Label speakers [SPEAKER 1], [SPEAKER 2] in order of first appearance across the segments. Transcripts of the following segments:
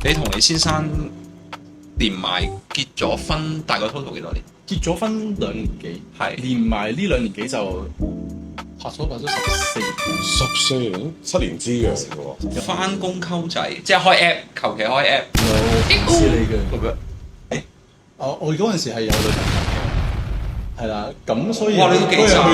[SPEAKER 1] 你同你先生連埋結咗婚，大概 total 幾多年？
[SPEAKER 2] 結咗婚2年幾，
[SPEAKER 1] 係
[SPEAKER 2] 連埋呢2年幾就拍咗14年。
[SPEAKER 3] 14年7年之癢喎。
[SPEAKER 1] 翻工溝仔，即係開 app，求其開 app。
[SPEAKER 2] 我知你嘅。我嗰陣時係有女朋友嘅，係啦，咁所以
[SPEAKER 1] 哇你都幾渣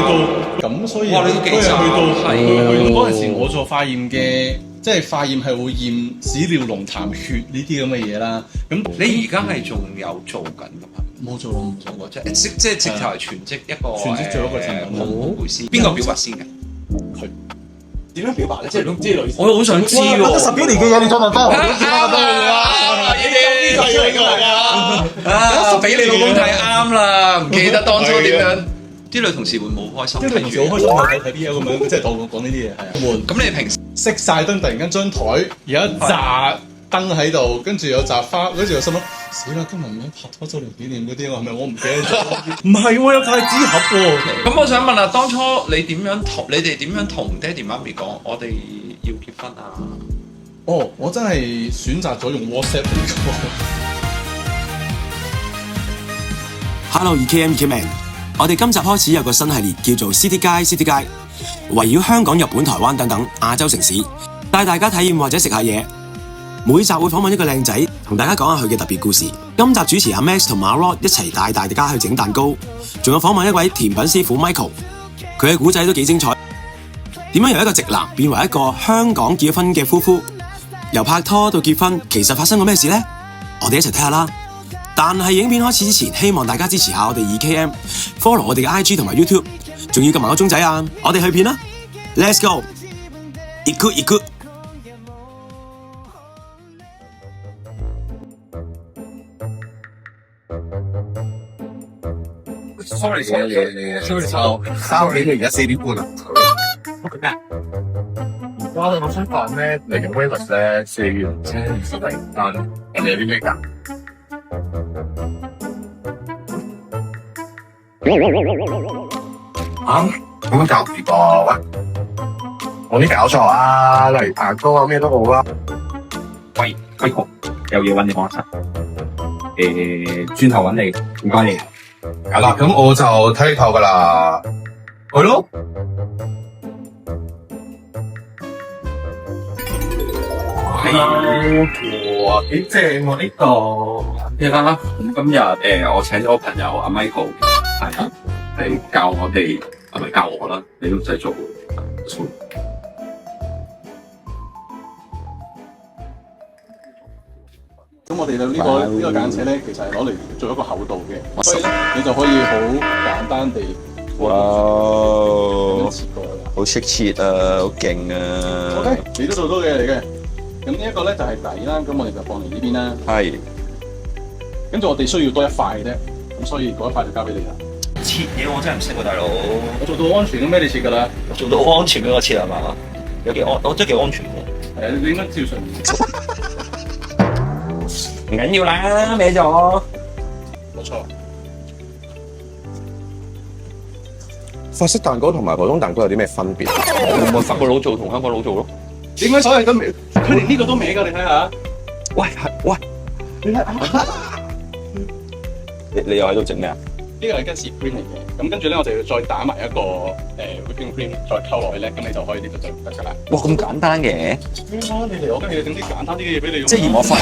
[SPEAKER 2] 咁所以
[SPEAKER 1] 哇你都幾渣係
[SPEAKER 2] 咁嗰陣時我做化驗嘅，即係化驗係會驗屎尿濃痰血呢啲咁嘅嘢啦。咁
[SPEAKER 1] 你而家係仲有做緊㗎嘛？
[SPEAKER 2] 冇做咯，冇做
[SPEAKER 1] 我即係直頭係全職一個
[SPEAKER 2] 全職做一個產品
[SPEAKER 1] 紅梅師。邊個表白先嘅？
[SPEAKER 2] 佢
[SPEAKER 3] 點樣表白咧？即係總之女。
[SPEAKER 1] 我好想知喎。
[SPEAKER 3] 得10幾年嘅嘢，你再問翻我，點解得
[SPEAKER 1] 啊！俾你老公睇啱啦，唔記得當初點樣？啲女同事會冇開心。
[SPEAKER 2] 啲女同事好開心睇 BL 咁樣，即係同我講呢啲嘢係啊。
[SPEAKER 1] 咁你平時
[SPEAKER 2] 熄晒燈，突然間張台有一紮燈喺度，跟住有紮花，跟住我心諗死啦！今日咩拍拖周年紀念嗰啲，係咪我唔記得咗？唔係喎，有戒指盒喎。
[SPEAKER 1] 咁我想問啦，當初你哋點樣同爹哋媽咪講我哋要結婚啊？
[SPEAKER 2] 哦，我真係選擇咗用 WhatsApp 嚟嘅。
[SPEAKER 4] Hello EKM EKman， 我哋今集開始有個新系列叫做 City Guide，圍繞香港、日本、台灣等等亞洲城市，帶大家體驗或者食下嘢。每集會訪問一個靚仔，同大家講下佢嘅特別故事。今集主持阿 Max 同馬 Rod 一齊帶大家去整蛋糕，仲有訪問一位甜品師傅 Michael， 佢嘅故仔都幾精彩。點樣由一個直男變為一個香港結婚嘅夫婦？由拍拖到結婚，其實發生過咩事呢？我哋一齊睇下啦。但係影片開始之前，希望大家支持下我哋 EKM，follow 我哋嘅 IG 同埋 YouTube， 仲要撳埋個鐘仔啊！我哋去片啦 ，Let's go！ Ikut。
[SPEAKER 3] Sorry，三幾年而家4點半啦。哇！我想講咧，嚟緊 Venus 咧4月20日但你有啲咩㗎？咁樣搞唔掂噃，喂！我啲搞錯啊，例如拍拖啊咩都好啦。
[SPEAKER 5] 喂，Michael，有嘢揾你幫手。轉頭揾你，唔該你。
[SPEAKER 3] 係啦，咁我就睇你頭噶啦，去咯。哇，幾正喎呢度！
[SPEAKER 5] 咩啦？咁今日我請咗我朋友阿 Michael， 係啊，嚟教我哋，係咪教我啦？你都唔使做。
[SPEAKER 2] 咁我哋嘅呢個間尺咧，其實係攞嚟做一個厚度嘅，所以你就可以好簡單地
[SPEAKER 6] 哇，
[SPEAKER 2] 切過啦。
[SPEAKER 6] 好識切啊，好勁啊
[SPEAKER 2] OK， 你都做到嘅嚟嘅。咁呢一個咧就係底啦，咁我哋就放嚟呢邊啦。
[SPEAKER 6] 係。
[SPEAKER 2] 跟住我哋需要多一塊嘅啫，咁所以嗰一塊就交俾你啦。
[SPEAKER 6] 切嘢我真係唔識喎，大佬。
[SPEAKER 2] 我做到安全咁咩？你切㗎啦。
[SPEAKER 6] 做到好安全俾我切係嘛？有幾安？我真係幾安全喎。
[SPEAKER 2] 係啊，你應該照常。
[SPEAKER 6] 唔緊要啦，歪咗。
[SPEAKER 2] 冇錯。
[SPEAKER 3] 法式蛋糕同埋普通蛋糕有啲咩分別？
[SPEAKER 6] 我法國佬做同香港佬做咯。
[SPEAKER 2] 點解所有都歪？佢連呢個都歪㗎，你睇下。
[SPEAKER 6] 喂，你睇下。你又喺度整咩啊？
[SPEAKER 2] 呢個係跟 cream 嚟嘅，咁跟住咧我哋要再打埋一個whipping cream， 再溝落去咧，咁你就可以呢個就得㗎啦。
[SPEAKER 6] 哇，咁簡單嘅。
[SPEAKER 2] 你嚟我跟住整啲簡單啲嘅嘢俾你用。
[SPEAKER 6] 即係嫌我廢啊？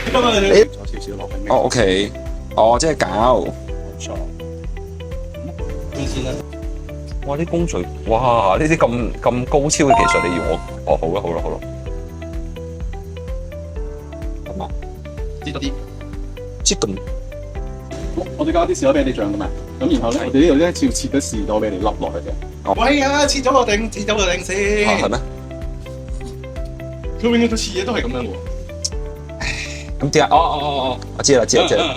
[SPEAKER 2] 今日你再少少落去。
[SPEAKER 6] 哦 ，OK， 哦，即係搞。
[SPEAKER 2] 冇錯。咁先啦。
[SPEAKER 6] 哇！啲工序，哇！呢啲咁高超嘅技術，你要我好啦。咁啊，
[SPEAKER 2] 知多啲。
[SPEAKER 6] 即咁。
[SPEAKER 2] 我哋加啲士多啤梨醬㗎嘛，咁然後咧，我哋呢度咧要切啲士多啤梨粒落去嘅。喂啊，切咗個定先。
[SPEAKER 6] 係咩？
[SPEAKER 2] 佢永遠做切嘢都係咁樣喎。
[SPEAKER 6] 咁點啊？哦，我知啦。
[SPEAKER 2] 係咪咁啊？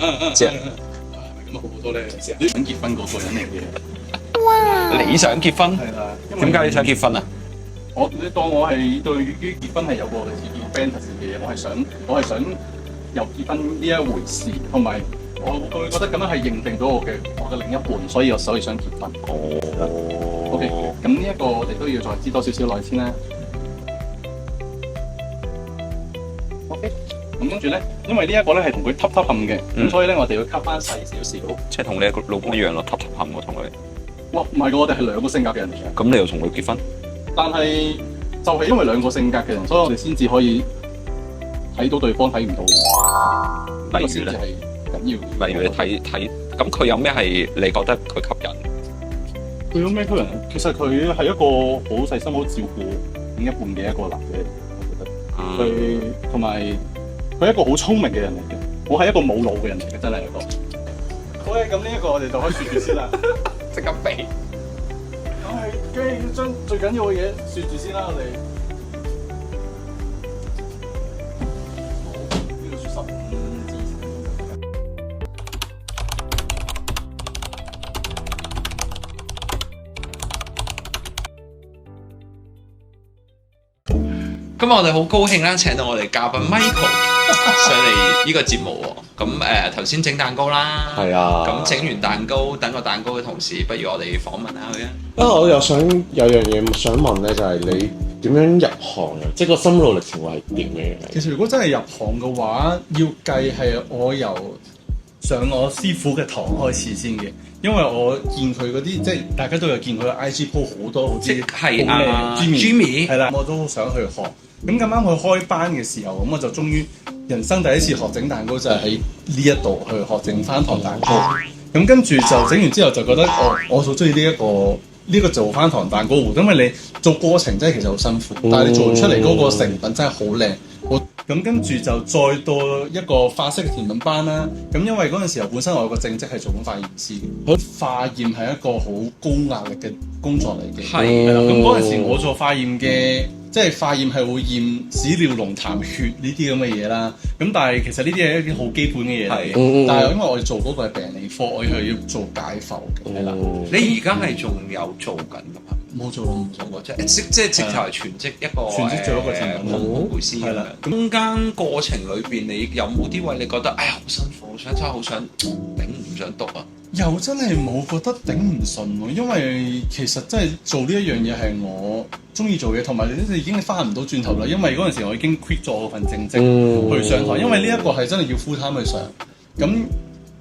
[SPEAKER 2] 好多咧，成日都想結婚嗰個人嚟嘅。
[SPEAKER 6] 你想結婚？
[SPEAKER 2] 係啦。
[SPEAKER 6] 點解你想結婚啊？
[SPEAKER 2] 你當我係對於結婚係有個類似叫 fantasy 嘅嘢，我係想有結婚呢一回事，同埋。我會覺得咁樣係認定咗我嘅另一半，所以想結婚。OK， 咁呢一個我哋都要再知多少少耐先啦。OK。咁跟住咧，因為呢一個咧係同佢揼揼冚嘅，咁所以咧我哋要 cut 翻細少少。
[SPEAKER 6] 即係同你老公一樣咯，揼揼冚我同佢。
[SPEAKER 2] 哇，唔係㗎，我哋係兩個性格嘅人嚟嘅。
[SPEAKER 6] 咁你又同佢結婚？
[SPEAKER 2] 但係就係因為兩個性格嘅人，所以我哋先至可以睇到對方睇唔到嘅。
[SPEAKER 6] 例如咧，
[SPEAKER 2] 係緊要。
[SPEAKER 6] 例如你睇，咁佢有咩係你覺得佢吸引？
[SPEAKER 2] 佢有咩吸引？其實佢係一個好細心、好照顧另一半嘅一個男嘅，我覺得。佢同埋佢係一個好聰明嘅人嚟嘅。我係一個冇腦嘅人嚟嘅，真係一個。好嘅，咁呢一個我哋就可以説住先啦。
[SPEAKER 6] 即刻避。
[SPEAKER 2] 咁係，梗係要將最緊要嘅嘢説住先啦，我哋。好，呢個説15至20分鐘。
[SPEAKER 1] 今日我哋好高興啦，請到我哋嘉賓 Michael 上嚟呢個節目喎。咁頭先整蛋糕啦，
[SPEAKER 7] 係啊。
[SPEAKER 1] 咁整完蛋糕，等個蛋糕嘅同時，不如我哋訪問下佢啊。
[SPEAKER 7] 我又想有樣嘢想問咧，就係你點樣入行啊？即係個心路歷程係點嘅？
[SPEAKER 2] 其實如果真係入行嘅話，要計係我由上我師傅嘅堂開始先嘅，因為我見佢嗰啲，即係大家都有見佢嘅 IG po 好多好
[SPEAKER 1] 即
[SPEAKER 2] 啲
[SPEAKER 1] 係
[SPEAKER 2] 好靚
[SPEAKER 1] Jimmy
[SPEAKER 2] 係啦，我都想去學。咁咁啱去開班嘅時候，咁我就終於人生第一次學整蛋糕，就係喺呢一度去學整翻糖蛋糕。咁跟住就整完之後就覺得，我好中意呢個做翻糖蛋糕糊，因為你做過程真係其實好辛苦，但係你做出嚟嗰個成品真係好靚。咁跟住就再到一個法式嘅甜品班啦。咁因為嗰陣時候本身我有個正職係做緊化驗師嘅，化驗係一個好高壓力嘅工作嚟嘅。係啦，咁嗰陣時我做化驗嘅，即係化驗係會驗屎尿濃痰血呢啲咁嘅嘢啦。咁但係其實呢啲係一啲好基本嘅嘢嚟嘅。但係因為我哋做嗰個係病理科，我係要做解剖嘅。係啦，
[SPEAKER 1] 你而家係仲有做緊㗎嘛？
[SPEAKER 2] 冇做過
[SPEAKER 1] 即係直頭係全職一個
[SPEAKER 2] 全職做一個甜品
[SPEAKER 1] 烘焙師咁樣。中間過程裏邊，你有冇啲位你覺得哎呀好辛苦，真係好想頂唔想讀啊？
[SPEAKER 2] 又真係冇覺得頂唔順喎，因為其實真係做呢一樣嘢係我中意做嘅，同埋你已經翻唔到轉頭啦。因為嗰陣時我已經 quit 咗我份正職去上堂，因為呢一個係真係要 full time 去上。咁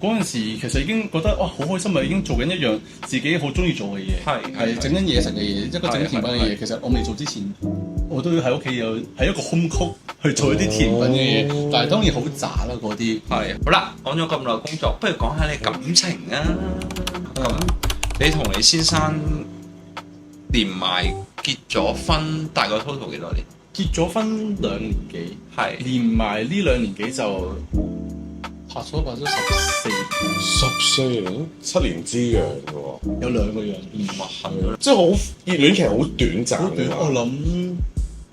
[SPEAKER 2] 嗰陣時其實已經覺得哇好開心啊，已經做緊一樣自己好中意做嘅嘢，係整緊嘢食嘅嘢，一個整甜品嘅嘢。其實我未做之前，我都要喺屋企有喺一個 home cook 去做一啲甜品嘅嘢，但係當然好渣啦嗰啲。
[SPEAKER 1] 係好啦，講咗咁耐工作，不如講下你感情啊。咁你同你先生連埋結咗婚，大概 total 幾多年？
[SPEAKER 2] 結咗婚2年幾，
[SPEAKER 1] 係
[SPEAKER 2] 連埋呢2年幾就拍咗14年
[SPEAKER 7] 14年7年之癢嘅喎，
[SPEAKER 2] 有2個月，
[SPEAKER 7] 即係好熱戀期好短暫
[SPEAKER 2] 好短，
[SPEAKER 7] 嘅嘛。
[SPEAKER 2] 我諗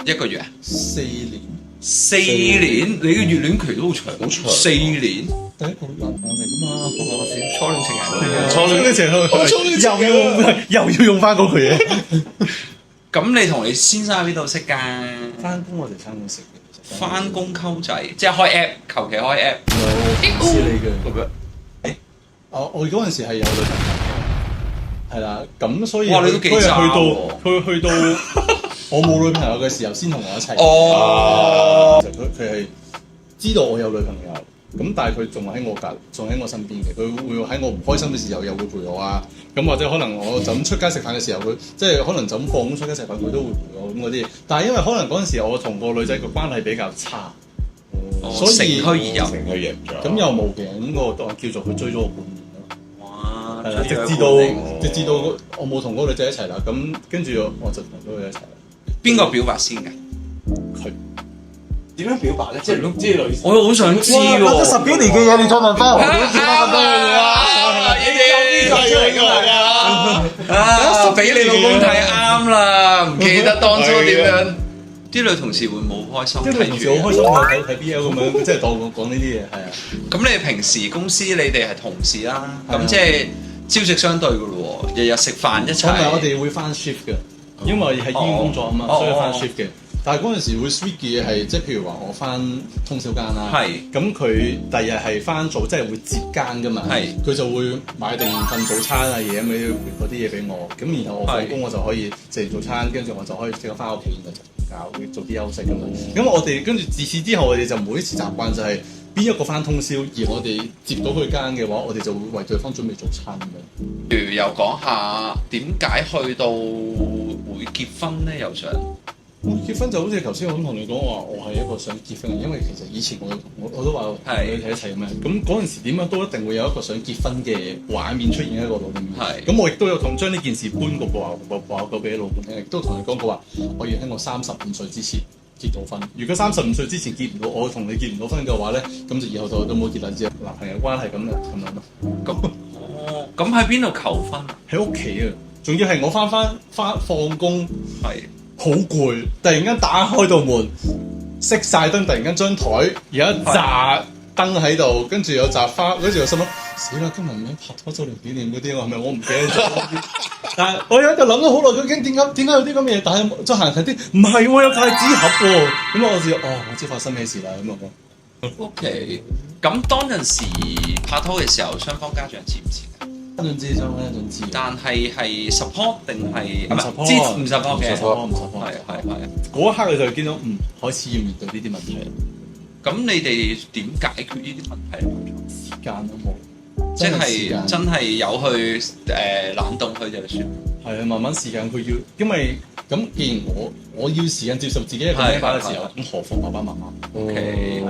[SPEAKER 1] 1個月啊
[SPEAKER 2] 4年。
[SPEAKER 1] 4年，你嘅熱戀期都好長，
[SPEAKER 7] 好長
[SPEAKER 1] 4年。
[SPEAKER 2] 第一個男朋友嚟㗎嘛，
[SPEAKER 1] 初戀情人。
[SPEAKER 2] 初戀情人又要用翻嗰句嘢。
[SPEAKER 1] 咁你同你先生喺邊度識㗎？
[SPEAKER 2] 翻工我哋翻工識嘅，
[SPEAKER 1] 翻工溝仔，即係開 app，求其開 app。
[SPEAKER 2] 知你嘅。我嗰陣時係有女朋友，係啦，咁所以
[SPEAKER 1] 哇你都幾渣喎
[SPEAKER 2] 佢去到我冇女朋友嘅時候先同我一齊。
[SPEAKER 1] 哦，
[SPEAKER 2] 其實佢係知道我有女朋友，咁但係佢仲喺我隔，仲喺我身邊嘅。佢會喺我唔開心嘅時候又會陪我啊。咁或者可能我就咁出街食飯嘅時候，佢即係可能就咁放工出街食飯，佢都會陪我咁嗰啲。但係因為可能嗰陣時我同個女仔個關係比較差，所以
[SPEAKER 1] 乘虛而入。
[SPEAKER 7] 成佢贏咗。
[SPEAKER 2] 咁又冇嘅，咁我叫做佢追咗我半年咯。
[SPEAKER 1] 哇！
[SPEAKER 2] 係啦，直至到我冇同嗰個女仔一齊啦，咁跟住我就同嗰個女仔一齊啦。
[SPEAKER 1] 邊個表白先㗎？
[SPEAKER 2] 佢
[SPEAKER 7] 點樣表白咧？即係唔知女。
[SPEAKER 1] 我好想知喎。
[SPEAKER 7] 拍咗10幾年嘅嘢，你再問翻我，點解咁多嘢
[SPEAKER 1] 啊！
[SPEAKER 7] 啊？
[SPEAKER 1] 啊！俾你老公睇啱啦，唔記得當初點樣？啲女同事會冇開心
[SPEAKER 2] 啲女同事好開心睇 BL 咁樣，即係當我講呢啲嘢係啊。
[SPEAKER 1] 咁你平時公司你哋係同事啦，咁即係朝夕相對㗎咯喎，日日食飯一齊。
[SPEAKER 2] 我哋會翻 shift 嘅，因為係醫院工作啊嘛，所以翻 shift 嘅。但係嗰陣時會 switch 嘅嘢係，即係譬如話我翻通宵間啦，咁佢第日係翻早，即係會接更噶嘛，佢就會買定份早餐啊嘢咁嗰啲嘢俾我，咁然後我放工我就可以食完早餐，跟住我就可以即刻翻屋企。覺嘅，做啲休息咁樣。咁我哋跟住自此之後，我哋就每一次習慣就係邊一個翻通宵，而我哋接到佢間嘅話，我哋就會為對方準備早餐咁樣。
[SPEAKER 1] 譬如又講下點解去到會結婚咧？又想
[SPEAKER 2] 結婚就好似頭先我咁同你講話，我係一個想結婚嘅，因為其實以前我都話同你哋一齊咁樣，咁嗰陣時點樣都一定會有一個想結婚嘅畫面出現喺個腦裏面。
[SPEAKER 1] 係
[SPEAKER 2] 咁我亦都有將呢件事搬過話俾老闆聽，亦都同佢講過話，我要喺我35歲之前結到婚。如果35歲之前結唔到，我同你結唔到婚嘅話咧，咁就以後都冇結啦，只係男朋友關係咁樣咯。
[SPEAKER 1] 咁喺邊度求婚啊？
[SPEAKER 2] 喺屋企啊，仲要係我翻放工。
[SPEAKER 1] 係。
[SPEAKER 2] 好攰，突然間打開道門，熄晒燈，突然間張台有一紮燈喺度，跟住有紮花，跟住我心諗死啦！今日咩拍拖周年紀念嗰啲，係咪我唔記得咗？但係我喺度諗咗好耐，究竟點解有啲咁嘅嘢？但係再行近啲，唔係喎，有戒指盒喎。咁我知我知發生咩事啦。咁啊
[SPEAKER 1] ，OK。咁當陣時拍拖嘅時候，雙方家長知唔知？
[SPEAKER 2] 一陣知，雙方一陣知。
[SPEAKER 1] 但係 support 定係
[SPEAKER 2] 唔 support？
[SPEAKER 1] 唔 support 嘅，
[SPEAKER 2] 唔 support。
[SPEAKER 1] 係。
[SPEAKER 2] 嗰一刻你就見到開始要面對呢啲問題。
[SPEAKER 1] 咁你哋點解決呢啲問題？
[SPEAKER 2] 時間都冇，
[SPEAKER 1] 即係真係有去冷凍佢就算。係啊，慢慢時間佢要，因為咁既然我要時間接受自己一個咩嘅時候，咁何況爸爸媽媽 ？OK，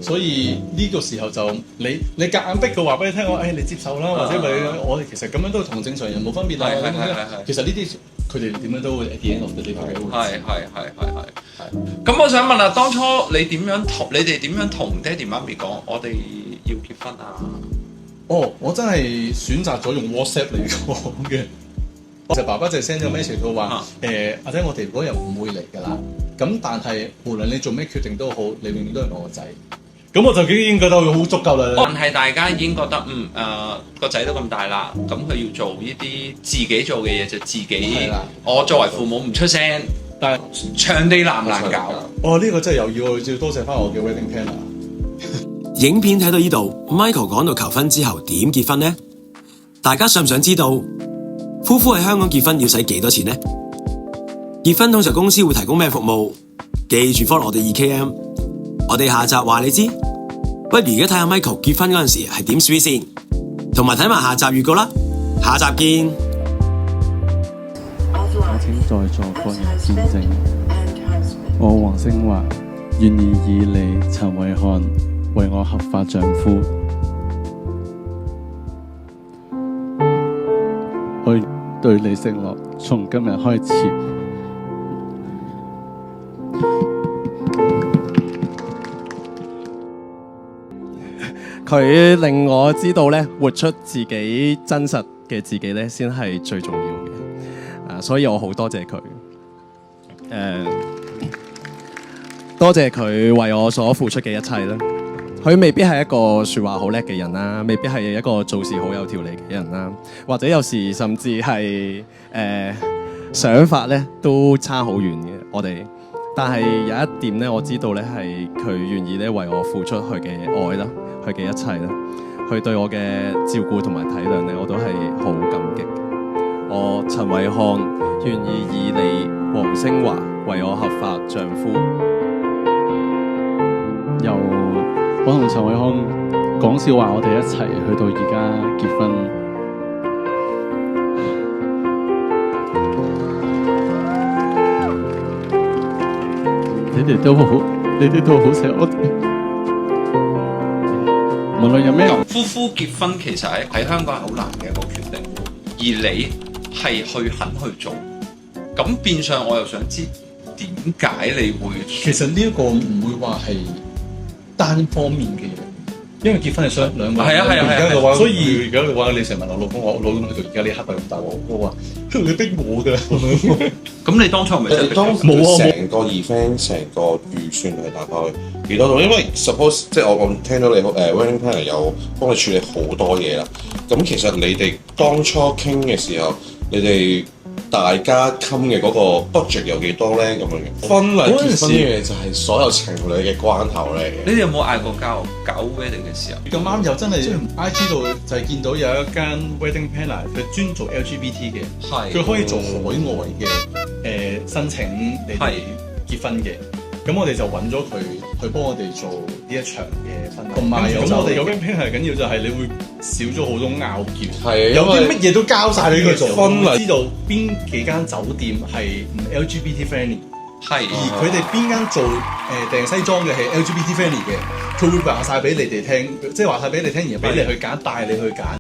[SPEAKER 1] 所以呢個時候就你夾硬逼佢話俾你聽，我你接受啦，或者我哋其實咁樣都同正常人冇分別啦。其實呢啲佢哋點樣都會 at the end of the day 係。咁我想問啊，當初你哋點樣同爹哋媽咪講我哋要結婚啊？我真係選擇咗用 WhatsApp 嚟講嘅。其實爸爸就 send 咗 message 佢話阿仔我哋嗰日唔會嚟㗎啦。咁但係無論你做咩決定都好，你永遠都係我個仔。咁我就已經覺得好足夠啦。但係大家已經覺得個仔都咁大啦，咁佢要做呢啲自己做嘅嘢就自己。我作為父母唔出聲，但係場地難唔難搞？呢個真係又要多謝翻我嘅 wedding planner。
[SPEAKER 4] 影片睇到呢度 ，Michael 講到求婚之後點結婚呢？大家想唔想知道？夫婦喺香港結婚要使幾多錢呢？結婚通常公司會提供咩服務？記住 follow 我哋 2KM， 我哋下集話你知。不如而家睇下 Michael 結婚嗰陣時係點 sweet 先，同埋睇埋下集預告啦。下集見。
[SPEAKER 8] 我請在座各人見證，我黃星華願意以你陳偉漢為我合法丈夫。去對你承諾，從今日開始，佢令我知道咧，活出自己真實嘅自己咧，先係最重要嘅。所以我好多謝佢。多謝佢為我所付出嘅一切啦。佢未必係一個說話好叻嘅人啦，未必係一個做事好有條理嘅人啦，或者有時甚至係想法咧都差好遠嘅我哋。但係有一點咧，我知道咧係佢願意咧為我付出佢嘅愛啦，佢嘅一切啦，佢對我嘅照顧同埋體諒咧，我都係好感激嘅。我陳偉漢願意以你黃星華為我合法丈夫。由我同陳偉康講笑話，我哋一齊去到而家結婚。你哋都好錫我哋。無論有咩
[SPEAKER 1] 夫婦結婚，其實喺香港係好難嘅一個決定，而你係肯去做，咁變相我又想知點解你會？其實呢一個唔會話係單方面嘅嘢，因為結婚係雙兩個人。係啊，而家嘅話，所以而家嘅話，你成日問我老公，我老公去到而家呢刻係咁大鑊，我話你逼我㗎。咁你當初係咪真係冇
[SPEAKER 7] 成個 event 成個預算係大概幾多度？因為 suppose 即係我聽到你wedding planner 有幫你處理好多嘢啦。咁其實你哋當初傾嘅時候，你哋大家襟嘅嗰個 budget 有幾多咧？咁樣嘅婚禮結婚嘅就係所有情侶嘅關口嚟嘅。
[SPEAKER 1] 你哋有冇嗌過交搞 wedding 嘅時候？咁啱又真係 IG 度就係見到有一間 wedding planner，佢專做 LGBT 嘅，佢可以做海外嘅申請你哋結婚嘅，咁我哋就揾咗佢去幫我哋做呢一場嘅婚禮。
[SPEAKER 2] 同埋
[SPEAKER 1] 咁我哋嘅 wedding planner 緊要就係你會少咗好多拗撬，
[SPEAKER 7] 係
[SPEAKER 1] 有啲乜嘢都交晒俾佢做，
[SPEAKER 7] 婚禮
[SPEAKER 1] 知道邊幾間酒店係唔 LGBT friendly。
[SPEAKER 6] 係
[SPEAKER 1] 而佢哋邊間做訂西裝嘅係 LGBT friendly 嘅，佢會話晒俾你哋聽，即係話晒俾你聽，然後俾你去揀，帶你去揀。